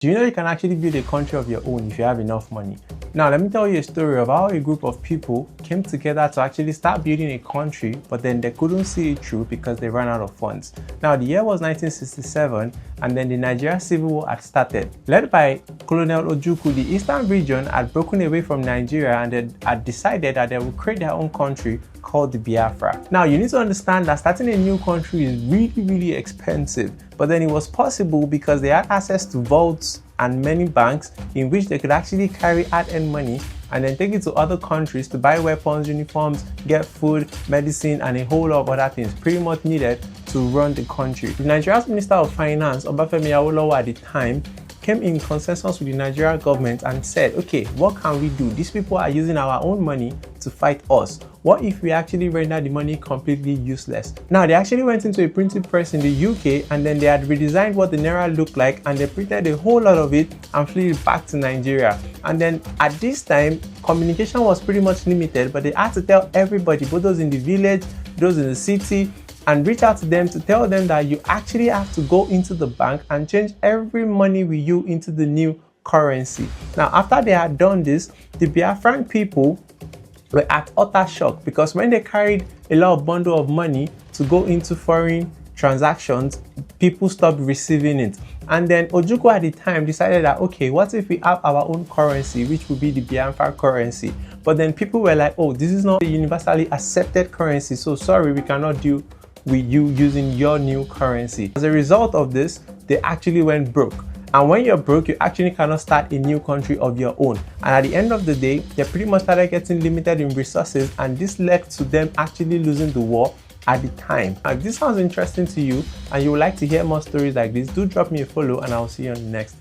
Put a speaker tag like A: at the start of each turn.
A: Do you know you can actually build a country of your own if you have enough money? Now, let me tell you a story of how a group of people came together to actually start building a country, but then they couldn't see it through because they ran out of funds. Now, the year was 1967, and then the Nigeria Civil War had started. Led by Colonel Ojukwu, the eastern region had broken away from Nigeria and they had decided that they would create their own country called the Biafra. Now, you need to understand that starting a new country is really expensive, but then it was possible because they had access to vaults and many banks in which they could actually carry hard-earned money and then take it to other countries to buy weapons, uniforms, get food, medicine, and a whole lot of other things pretty much needed to run the country. The Nigeria's Minister of Finance, Obafemi Awolowo, at the time came in consensus with the Nigerian government and said, okay, what can we do? These people are using our own money to fight us. What if we actually render the money completely useless? Now, they actually went into a printing press in the UK and then they had redesigned what the Naira looked like and they printed a whole lot of it and flew it back to Nigeria. And then at this time, communication was pretty much limited, but they had to tell everybody, both those in the village, those in the city, and reach out to them to tell them that you actually have to go into the bank and change every money with you into the new currency. Now, after they had done this, the Biafran people were at utter shock because when they carried a lot of bundle of money to go into foreign transactions, people stopped receiving it. And then Ojukwu at the time decided that, okay, what if we have our own currency, which would be the Biafra currency? But then people were like, oh, this is not a universally accepted currency, so sorry, we cannot deal with you using your new currency. As a result of this, they actually went broke. And when you're broke, you actually cannot start a new country of your own. And at the end of the day, they pretty much started getting limited in resources, and this led to them actually losing the war at the time. Now, if this sounds interesting to you and you would like to hear more stories like this, do drop me a follow and I'll see you on the next